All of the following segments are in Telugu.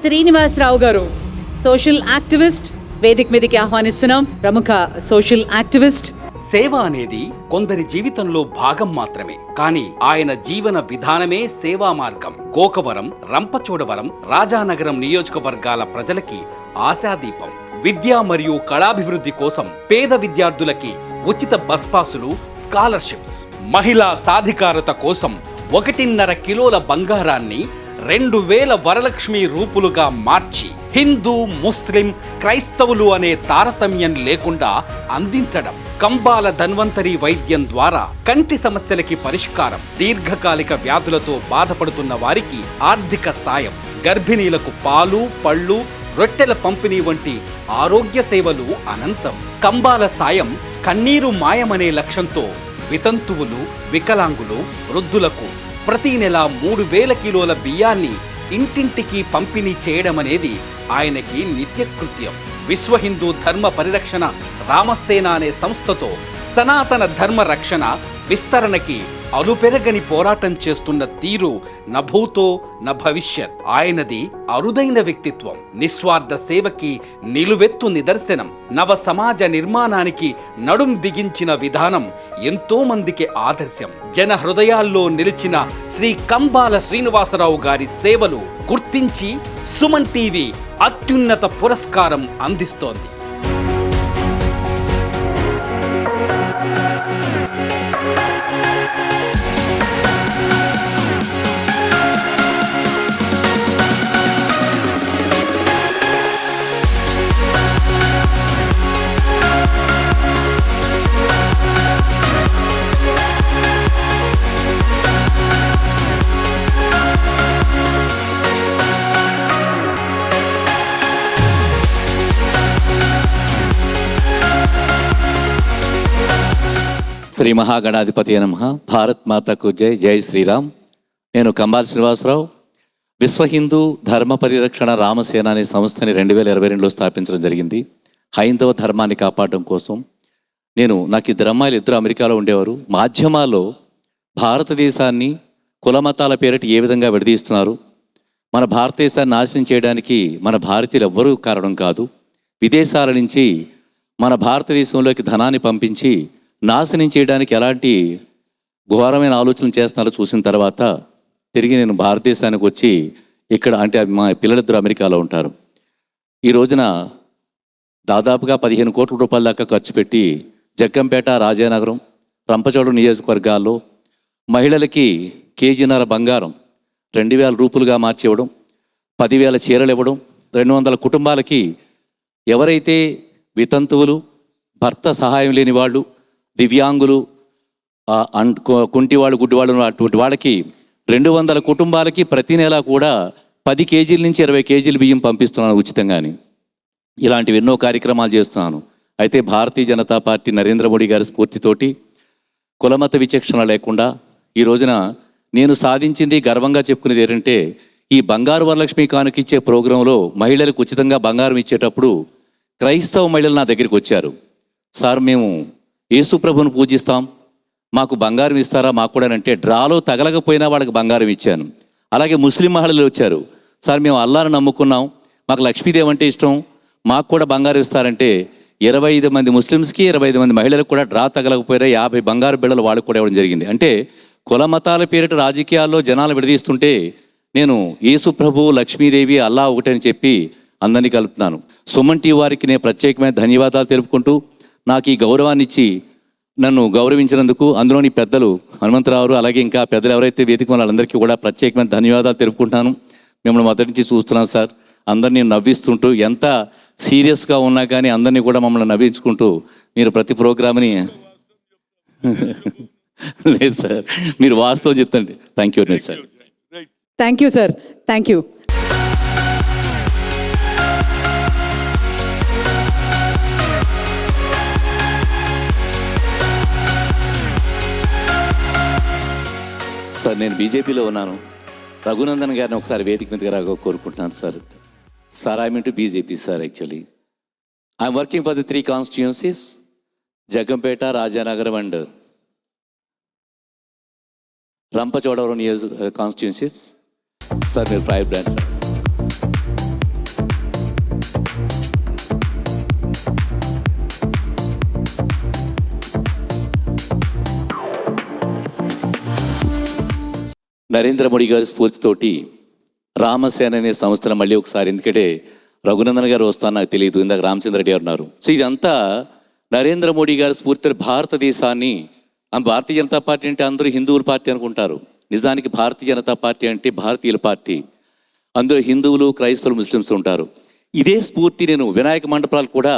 శ్రీనివాసరావు గారు, సోషల్ యాక్టివిస్ట్. వేదిక మీదకి ఆహ్వానిస్తున్నాం. ప్రముఖ సోషల్ యాక్టివిస్ట్. సేవ అనేది కొందరి జీవితంలో భాగం మాత్రమే, కానీ ఆయన జీవన విధానమే సేవా మార్గం. గోకవరం, రంపచోడవరం, రాజానగరం నియోజకవర్గాల ప్రజలకి ఆశాదీపం. విద్య మరియు కళాభివృద్ధి కోసం పేద విద్యార్థులకి ఉచిత బస్ పాసులు, స్కాలర్షిప్స్. మహిళా సాధికారత కోసం 1.5 కిలోల బంగారాన్ని 2000 వరలక్ష్మి రూపులుగా మార్చి హిందూ, ముస్లిం, క్రైస్తవులు అనే తారతమ్యం లేకుండా అందించడం. కంబాల ధన్వంతరి వైద్యం ద్వారా కంటి సమస్యలకి పరిష్కారం. దీర్ఘకాలిక వ్యాధులతో బాధపడుతున్న వారికి ఆర్థిక సాయం. గర్భిణీలకు పాలు, పళ్ళు, రొట్టెల పంపిణీ వంటి ఆరోగ్య సేవలు అనంతం. కంబాల సాయం కన్నీరు మాయమనే లక్ష్యంతో వితంతువులు, వికలాంగులు, వృద్ధులకు ప్రతి నెల 3000 కిలోల బియ్యాన్ని ఇంటింటికి పంపిణీ చేయడమనేది ఆయనకి నిత్యకృత్యం. విశ్వ హిందూ ధర్మ పరిరక్షణ రామసేన అనే సంస్థతో సనాతన ధర్మ రక్షణ, విస్తరణకి అలుపెరగని పోరాటం చేస్తున్న తీరు నభూతో న భవిష్యత్. ఆయనది అరుదైన వ్యక్తిత్వం, నిస్వార్థ సేవకి నిలువెత్తు నిదర్శనం. నవ సమాజ నిర్మాణానికి నడుం బిగించిన విధానం ఎంతో మందికి ఆదర్శం. జన హృదయాల్లో నిలిచిన శ్రీ కంబాల శ్రీనివాసరావు గారి సేవలు గుర్తించి సుమన్ టీవీ అత్యున్నత పురస్కారం అందిస్తోంది. శ్రీ మహాగణాధిపతి నమః. భారత్ మాతకు జై. జై శ్రీరామ్. నేను కంబాల శ్రీనివాసరావు. విశ్వ హిందూ ధర్మ పరిరక్షణ రామసేన అనే సంస్థని 2022లో స్థాపించడం జరిగింది. హైందవ ధర్మాన్ని కాపాడడం కోసం. నాకు 2 అమ్మాయిలు, 2 అమెరికాలో ఉండేవారు. మాధ్యమాల్లో భారతదేశాన్ని కులమతాల పేరిట ఏ విధంగా విడదీస్తున్నారు, మన భారతదేశాన్ని నాశనం చేయడానికి మన భారతీయులు ఎవ్వరూ కారణం కాదు, విదేశాల నుంచి మన భారతదేశంలోకి ధనాన్ని పంపించి నాశనం చేయడానికి ఎలాంటి ఘోరమైన ఆలోచనలు చేస్తున్నారో చూసిన తర్వాత తిరిగి నేను భారతదేశానికి వచ్చి ఇక్కడ, అంటే మా పిల్లలిద్దరూ అమెరికాలో ఉంటారు. ఈ రోజున దాదాపుగా 15 కోట్ల రూపాయల దాకా ఖర్చు పెట్టి జగ్గంపేట, రాజానగరం, రంపచోడవరం నియోజకవర్గాల్లో మహిళలకి కేజీన్నర బంగారం 2000 రూపులుగా మార్చి ఇవ్వడం, 10,000 చీరలు ఇవ్వడం, 200 కుటుంబాలకి ఎవరైతే వితంతువులు, భర్త సహాయం లేని వాళ్ళు, దివ్యాంగులు, కుంటివాళ్ళు, గుడ్డివాళ్ళు, అటువంటి వాళ్ళకి 200 కుటుంబాలకి ప్రతి నెల కూడా 10 కేజీల నుంచి 20 కేజీల బియ్యం పంపిస్తున్నాను ఉచితంగాని. ఇలాంటివి ఎన్నో కార్యక్రమాలు చేస్తున్నాను. అయితే భారతీయ జనతా పార్టీ నరేంద్ర మోడీ గారి స్ఫూర్తితోటి కులమత విచక్షణ లేకుండా ఈ రోజున నేను సాధించింది, గర్వంగా చెప్పుకునేది ఏంటంటే, ఈ బంగారు వరలక్ష్మి కానుకిచ్చే ప్రోగ్రాంలో మహిళలకు ఉచితంగా బంగారం ఇచ్చేటప్పుడు క్రైస్తవ మహిళలు నా దగ్గరికి వచ్చారు. సార్, మేము యేసు ప్రభువును పూజిస్తాం, మాకు బంగారం ఇస్తారా మాకు కూడా అంటే, డ్రాలో తగలకపోయినా వాళ్ళకి బంగారం ఇచ్చాను. అలాగే ముస్లిం మహిళలు వచ్చారు. సార్, మేము అల్లాహ్ని నమ్ముకున్నాం, మాకు లక్ష్మీదేవి అంటే ఇష్టం, మాకు కూడా బంగారం ఇస్తారంటే 25 మంది ముస్లిమ్స్కి, 25 మంది మహిళలకు కూడా డ్రా తగలకపోయినా 50 బంగారు బిళ్ళలు వాళ్ళకు కూడా ఇవ్వడం జరిగింది. అంటే కుల మతాల పేరిట రాజకీయాల్లో జనాలు విడదీస్తుంటే నేను యేసు ప్రభువు, లక్ష్మీదేవి, అల్లా ఒకటని చెప్పి అందరినీ కలుపుతున్నాను. సుమన్ టీవీ వారికి నేను ప్రత్యేకమైన ధన్యవాదాలు తెలుపుకుంటూ, నాకు ఈ గౌరవాన్ని ఇచ్చి నన్ను గౌరవించినందుకు, అందులోని పెద్దలు హనుమంతరావు, అలాగే ఇంకా పెద్దలు ఎవరైతే వేదిక వాళ్ళందరికీ కూడా ప్రత్యేకమైన ధన్యవాదాలు తెలుపుకుంటాను. మిమ్మల్ని మొదటి నుంచి చూస్తున్నాను సార్. అందరినీ నవ్విస్తుంటూ, ఎంత సీరియస్గా ఉన్నా కానీ అందరినీ కూడా మమ్మల్ని నవ్వించుకుంటూ మీరు ప్రతి ప్రోగ్రామ్ని లేదు సార్, మీరు వాస్తవం చెప్తండి. Thank you very much sir. Thank you sir. Thank you. Sir, నేను బీజేపీలో ఉన్నాను. రఘునందన్ గారిని ఒకసారి వేదిక మీదకి రాగా కోరుకుంటున్నాను sir. Sir, I'm into BJP sir. Actually I'm working for the 3 constituencies, Jaggampeta, Rajanagaram and Rampachodavaram constituencies. Sir, మీరు private branch sir. Narendra Modi గారి స్ఫూర్తితోటి రామసేన అనే సంస్థను మళ్ళీ ఒకసారి, ఎందుకంటే రఘునందన్ గారు వస్తాను నాకు తెలియదు, ఇందాక రామచంద్రరెడ్డి గారు ఉన్నారు. సో ఇదంతా నరేంద్ర మోడీ గారి స్ఫూర్తి. భారతదేశాన్ని, భారతీయ జనతా పార్టీ అంటే అందరూ హిందువుల పార్టీ అనుకుంటారు. నిజానికి భారతీయ జనతా పార్టీ అంటే భారతీయుల పార్టీ. అందులో హిందువులు, క్రైస్తవులు, ముస్లిమ్స్ ఉంటారు. ఇదే స్ఫూర్తి నేను వినాయక మండపాలు కూడా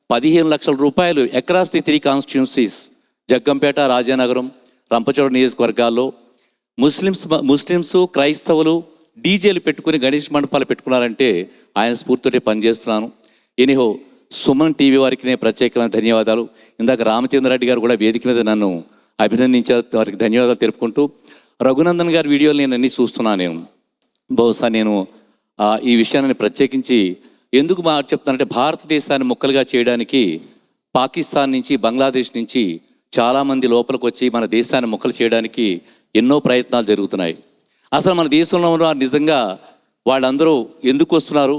15 లక్షల రూపాయలు across the 3 constituencies, Jaggampeta, Rajanagaram, Rampachoda నియోజకవర్గాల్లో ముస్లిమ్స్, క్రైస్తవులు డీజేలు పెట్టుకుని గణేష్ మండపాలు పెట్టుకున్నారంటే ఆయన స్ఫూర్తితోటే పనిచేస్తున్నాను. ఎనీహో సుమన్ టీవీ వారికి నేను ప్రత్యేకమైన ధన్యవాదాలు. ఇందాక రామచంద్రరెడ్డి గారు కూడా వేదిక మీద నన్ను అభినందించారు, వారికి ధన్యవాదాలు తెలుపుకుంటూ, రఘునందన్ గారి వీడియోలు నేను అన్నీ చూస్తున్నాను. నేను బహుశా నేను ఈ విషయాన్ని ప్రత్యేకించి ఎందుకు చెప్తానంటే, భారతదేశాన్ని ముక్కలుగా చేయడానికి పాకిస్తాన్ నుంచి, బంగ్లాదేశ్ నుంచి చాలామంది లోపలికి వచ్చి మన దేశాన్ని ముక్కలు చేయడానికి ఎన్నో ప్రయత్నాలు జరుగుతున్నాయి. అసలు మన దేశంలో ఉన్న నిజంగా వాళ్ళందరూ ఎందుకు వస్తున్నారు,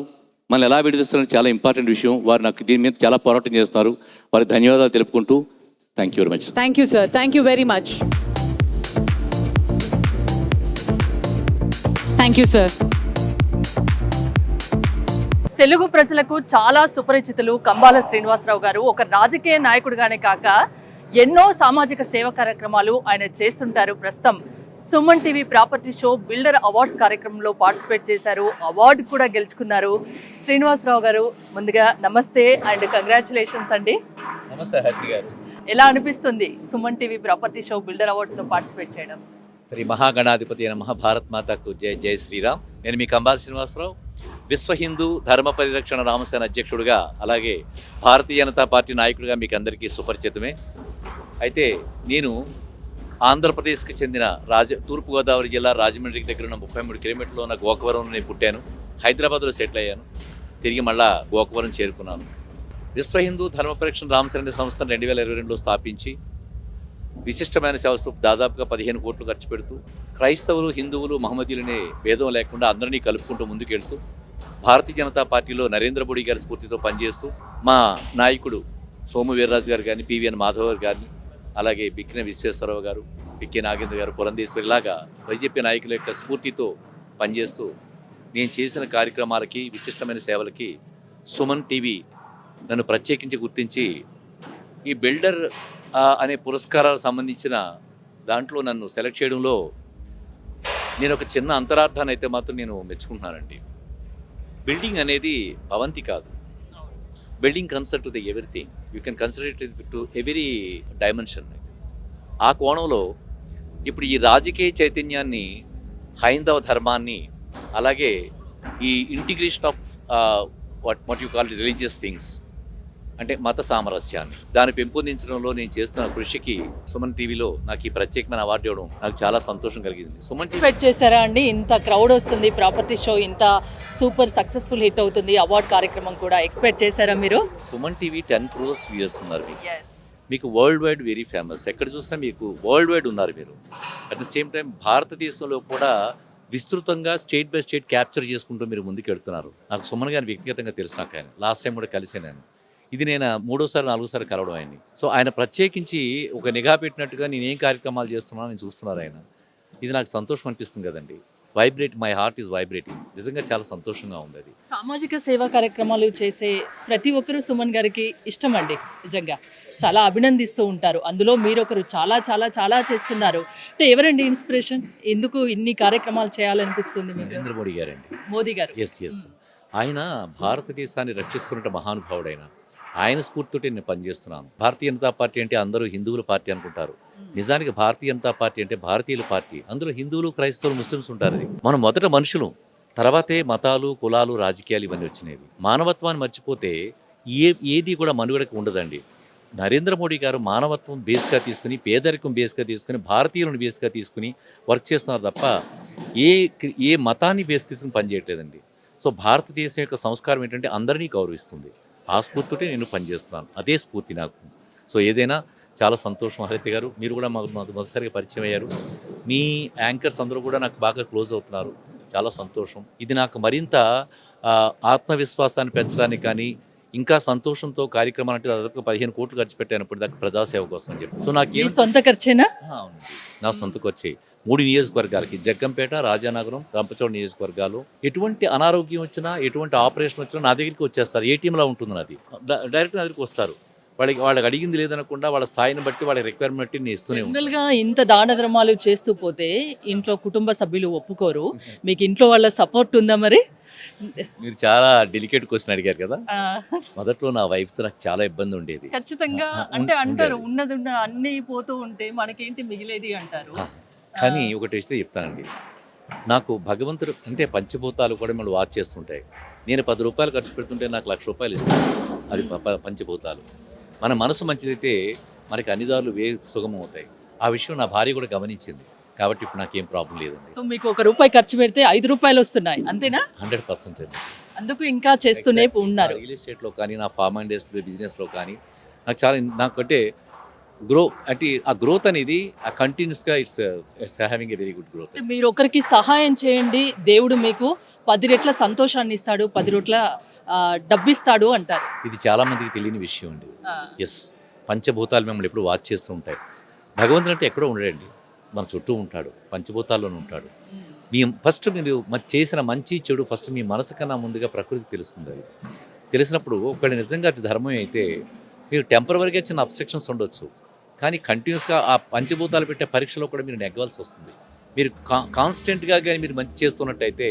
మనల్ని ఎలా విడదీస్తున్నారు, చాలా ఇంపార్టెంట్ విషయం. వారు నాకు దీని మీద చాలా పోరాటం చేస్తున్నారు. వారికి ధన్యవాదాలు తెలుపుకుంటూ thank you very much. Thank you sir, thank you very much. Thank you sir. Telugu ప్రజలకు చాలా సుపరిచితులు కంబాల శ్రీనివాసరావు గారు. ఒక రాజకీయ నాయకుడిగానే కాక ఎన్నో సామాజిక సేవా కార్యక్రమాలు ఆయన చేస్తుంటారు. ప్రస్తుతం Suman TV property show builder awards కార్యక్రమంలో పార్టిసిపేట్ చేశారు, అవార్డు కూడా గెలుచుకున్నారు. శ్రీనివాసరావు గారు, ముందుగా నమస్తే అండ్ కంగ్రాచులేషన్స్ అండి. నమస్తే హర్తి గారు. ఎలా అనిపిస్తుంది Suman TV property show builder అవార్డ్స్లో పార్టిసిపేట్ చేయడం? శ్రీ మహాగణాధిపతి అయిన మహాభారత్ మాతకు జై జై శ్రీరామ్. నేను మీ కంబాల శ్రీనివాసరావు, విశ్వ హిందూ ధర్మ పరిరక్షణ రామసేన అధ్యక్షుడిగా, అలాగే భారతీయ జనతా పార్టీ నాయకుడిగా మీకు అందరికీ సుపరిచితమే. అయితే నేను ఆంధ్రప్రదేశ్కి చెందిన తూర్పుగోదావరి జిల్లా రాజమండ్రికి దగ్గర ఉన్న 33 కిలోమీటర్లో ఉన్న గోకవరంలో నేను పుట్టాను. హైదరాబాద్లో సెటిల్ అయ్యాను. తిరిగి మళ్ళా గోకవరం చేరుకున్నాను. విశ్వ హిందూ ధర్మ పరిరక్షణ రామసేన సంస్థను 2022లో స్థాపించి విశిష్టమైన సేవలు దాదాపుగా 15 కోట్లు ఖర్చు పెడుతూ, క్రైస్తవులు, హిందువులు, మహమ్మదీయులనే భేదం లేకుండా అందరినీ కలుపుకుంటూ ముందుకెళ్తూ, భారతీయ జనతా పార్టీలో నరేంద్ర మోడీ గారి స్ఫూర్తితో పనిచేస్తూ, మా నాయకుడు సోము వీర్రాజు గారు కానీ, పివిఎన్ మాధవ్ గారు కానీ, అలాగే బిక్కిన విశ్వేశ్వరరావు గారు, పిక్కి నాగేంద్ర గారు, పురంధేశ్వరి, ఇలాగా బీజేపీ నాయకుల యొక్క స్ఫూర్తితో పనిచేస్తూ నేను చేసిన కార్యక్రమాలకి, విశిష్టమైన సేవలకి సుమన్ టీవీ నన్ను ప్రత్యేకించి గుర్తించి ఈ బిల్డర్ అనే పురస్కారాలకు సంబంధించిన దాంట్లో నన్ను సెలెక్ట్ చేయడంలో నేను ఒక చిన్న అంతరార్థాన్ని అయితే మాత్రం నేను మెచ్చుకుంటున్నానండి. బిల్డింగ్ అనేది భవంతి కాదు. Building concert to the everything, you can consider it to every dimension. ఆ కోణంలో ఇప్పుడు ఈ రాజకీయ చైతన్యాన్ని, హైందవ ధర్మాన్ని, అలాగే ఈ integration of what you call religious things, అంటే మత సామరస్యాన్ని, దాన్ని పెంపొందించడంలో నేను చేస్తున్న కృషికి సుమన్ టీవీలో నాకు ఈ ప్రత్యేకమైన అవార్డు ఇవ్వడం నాకు చాలా సంతోషం కలిగింది. సుమన్ టీవీ ఎక్స్పెక్ట్ చేశారా అండి? ఇంత క్రౌడ్ వస్తుంది, ప్రాపర్టీ షో ఇంత సూపర్ సక్సెస్ఫుల్ హిట్ అవుతుంది, అవార్డ్ కార్యక్రమం కూడా ఎక్స్పెక్ట్ చేశారా మీరు? సుమన్ టీవీ 10 crores వ్యూయర్స్ ఉన్నారు. మీకు వరల్డ్ వైడ్ వెరీ ఫేమస్. ఎక్కడ చూసినా మీకు వరల్డ్ వైడ్ ఉన్నారు మీరు. అట్ ద సేమ్ టైం భారతదేశంలో కూడా విస్తృతంగా స్టేట్ బై స్టేట్ క్యాప్చర్ చేసుకుంటూ మీరు ముందుకు వెళ్తున్నారు. నాకు సుమన్ గారిని వ్యక్తిగతంగా తెలుసు. నాకు ఆయన లాస్ట్ టైం కూడా కలిసాను. ఇది నేను 3వ సారి 4వ సారి కలవడం ఆయన్ని. సో ఆయన ప్రత్యేకించి ఒక నిఘా పెట్టినట్టుగా నేను ఏం కార్యక్రమాలు చేస్తున్నాను నేను చూస్తున్నారు ఆయన. ఇది నాకు సంతోషం అనిపిస్తుంది కదండి. My heart is vibrating. నిజంగా చాలా సంతోషంగా ఉంది. అది సామాజిక సేవా కార్యక్రమాలు చేసే ప్రతి ఒక్కరూ సుమన్ గారికి ఇష్టం అండి. నిజంగా చాలా అభినందిస్తూ ఉంటారు. అందులో మీరు ఒకరు చాలా చాలా చాలా చేస్తున్నారు. అంటే ఎవరండి ఇన్స్పిరేషన్? ఎందుకు ఇన్ని కార్యక్రమాలు చేయాలనిపిస్తుంది మీకు? నరేంద్ర మోడీ గారండి. మోదీ గారు. ఎస్. ఆయన భారతదేశాన్ని రక్షిస్తున్న మహానుభావుడైన ఆయన స్ఫూర్తితో నేను పనిచేస్తున్నాను. భారతీయ జనతా పార్టీ అంటే అందరూ హిందువుల పార్టీ అనుకుంటారు. నిజానికి భారతీయ జనతా పార్టీ అంటే భారతీయుల పార్టీ. అందులో హిందువులు, క్రైస్తవులు, ముస్లిమ్స్ ఉంటారు. మనం మొదట మనుషులు, తర్వాతే మతాలు, కులాలు, రాజకీయాలు ఇవన్నీ వచ్చినాయి. మానవత్వాన్ని మర్చిపోతే ఏది కూడా మనుగడకు ఉండదండి. నరేంద్ర మోడీ గారు మానవత్వం బేస్గా తీసుకుని, పేదరికం బేస్గా తీసుకుని, భారతీయులను బేస్గా తీసుకుని వర్క్ చేస్తున్నారు తప్ప ఏ మతాన్ని బేస్ తీసుకుని పనిచేయట్లేదండి. సో భారతదేశం యొక్క సంస్కారం ఏంటంటే అందరినీ గౌరవిస్తుంది. ఆ స్ఫూర్తితో నేను పనిచేస్తున్నాను. అదే స్ఫూర్తి నాకు. సో ఏదైనా చాలా సంతోషం. హరిత గారు, మీరు కూడా మాకు మొదటిసారిగా పరిచయం అయ్యారు. మీ యాంకర్స్ అందరూ కూడా నాకు బాగా క్లోజ్ అవుతున్నారు. చాలా సంతోషం. ఇది నాకు మరింత ఆత్మవిశ్వాసాన్ని పెంచడానికి కానీ, ఇంకా సంతోషంతో కార్యక్రమాలు అంటే దాదాపు 15 కోట్లు ఖర్చు పెట్టాను ఇప్పుడు దాకా ప్రజాసేవ కోసం అని చెప్పి. సో మీ నాకేం సొంత ఖర్చేనా? అవునండి. నా సొంతకు వచ్చాయి 3 నియోజకవర్గాలకి, జగ్గంపేట, రాజానగరం, రంపచోడ నియోజకవర్గాలు. ఎటువంటి అనారోగ్యం వచ్చినా, ఎటువంటి ఆపరేషన్ వచ్చినా నా దగ్గరికి వచ్చేస్తారు. ఏటీఎంలా ఉంటుంది నాది. డైరెక్ట్ నా దగ్గరికి వస్తారు. వాళ్ళకి అడిగింది లేదనకుండా వాళ్ళ స్థాయిని బట్టి, వాళ్ళ రిక్వైర్మెంట్ బట్టి నేను ఇస్తూనే ఉంటాను. జనరల్గా ఇంత దాన ధర్మాలు చేస్తూ పోతే ఇంట్లో కుటుంబ సభ్యులు ఒప్పుకోరు. మీకు ఇంట్లో వాళ్ళ సపోర్ట్ ఉందా మరి? మీరు చాలా డెలికేట్ క్వశ్చన్ అడిగారు కదా. ఆ, మొదట్లో నా వైఫ్తో నాకు చాలా ఇబ్బంది ఉండేది. ఖచ్చితంగా. ఆ, అంటే అంటారు ఉండేది. ఉన్నది అన్నీ పోతూ ఉంటే మనకేంటి మిగిలేది అంటారు. కానీ ఒకటి అయితే చెప్తానండి, నాకు భగవంతుడు అంటే పంచభూతాలు కూడా మనం వాచ్ చేస్తుంటాయి. నేను 10 రూపాయలు ఖర్చు పెడుతుంటే నాకు 1,00,000 రూపాయలు ఇస్తాను. అది పంచభూతాలు. మన మనసు మంచిదైతే మనకి అన్ని దారులు సుగమం అవుతాయి. ఆ విషయం నా భార్య కూడా గమనించింది. కాబట్టి ఇప్పుడు నాకేం ప్రాబ్లం లేదండి. సో మీకు 1 రూపాయి ఖర్చు పెడితే 5 రూపాయలు వస్తున్నాయి, అంతేనా? 100% అండి. అందుకు ఇంకా చేస్తూనే ఉన్నారు. రియల్ ఎస్టేట్లో కానీ, నా ఫార్మ్ అండ్ బిజినెస్లో కానీ నాకంటే అంటే ఆ గ్రోత్ అనేది ఆ కంటిన్యూస్గా it's having a very good growth. మీరు ఒకరికి సహాయం చేయండి, దేవుడు మీకు 10 రెట్ల సంతోషాన్ని ఇస్తాడు, 10 రెట్ల డబ్బిస్తాడు అంటారు. ఇది చాలా మందికి తెలియని విషయం అండి. ఎస్, పంచభూతాలు మిమ్మల్ని ఎప్పుడు వాచ్ చేస్తూ ఉంటాయి. భగవంతుడు అంటే ఎక్కడో ఉండడండి, మన చుట్టూ ఉంటాడు, పంచభూతాల్లోనే ఉంటాడు. ఫస్ట్ మీరు చేసిన మంచి చెడు ఫస్ట్ మీ మనసు కన్నా ముందుగా ప్రకృతికి తెలుస్తుంది. అది తెలిసినప్పుడు ఒకవేళ నిజంగా అది ధర్మం అయితే మీరు టెంపరవరీగా చిన్న అబ్స్ట్రక్షన్స్ ఉండొచ్చు, కానీ కంటిన్యూస్గా ఆ పంచభూతాలు పెట్టే పరీక్షలో కూడా మీరు నెగ్గవలసి వస్తుంది. మీరు కాన్స్టెంట్గా కానీ మీరు మంచి చేస్తున్నట్టయితే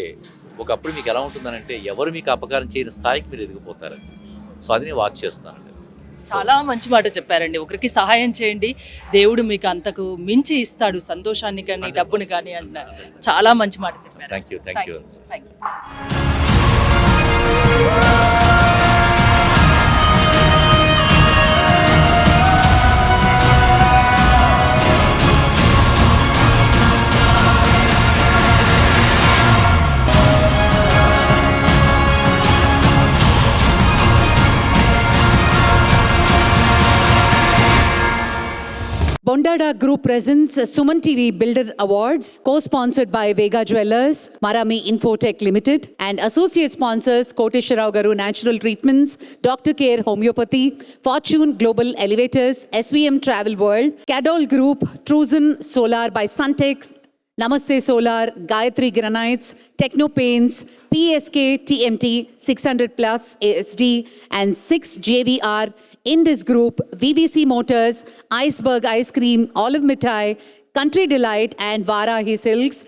ఒకప్పుడు మీకు ఎలా ఉంటుందనంటే ఎవరు మీకు అపకారం చేయని స్థాయికి మీరు ఎదిగిపోతారు. సో అది నేను వాచ్ చేస్తానండి. చాలా మంచి మాట చెప్పారండి. ఒకరికి సహాయం చేయండి, దేవుడు మీకు అంతకు మించి ఇస్తాడు, సంతోషాన్ని కానీ డబ్బుని కానీ అన్నారు. చాలా మంచి మాట చెప్పారు. Thank you. Thank you. Thank you. Bondada Group presents Suman TV Builder Awards, co-sponsored by Vega Jewellers, Marami Infotech Limited, and associate sponsors Koteshwarao Garu Natural Treatments, Dr. Care Homeopathy, Fortune Global Elevators, SVM Travel World, Cadol Group, Truzen Solar by Suntex, Namaste Solar, Gayatri Granites, Techno Paints, PSK TMT 600 Plus ASD, and 6 JVR, Indus Group, VVC Motors, Iceberg Ice Cream, Olive Mithai, Country Delight, and Varahi Silks.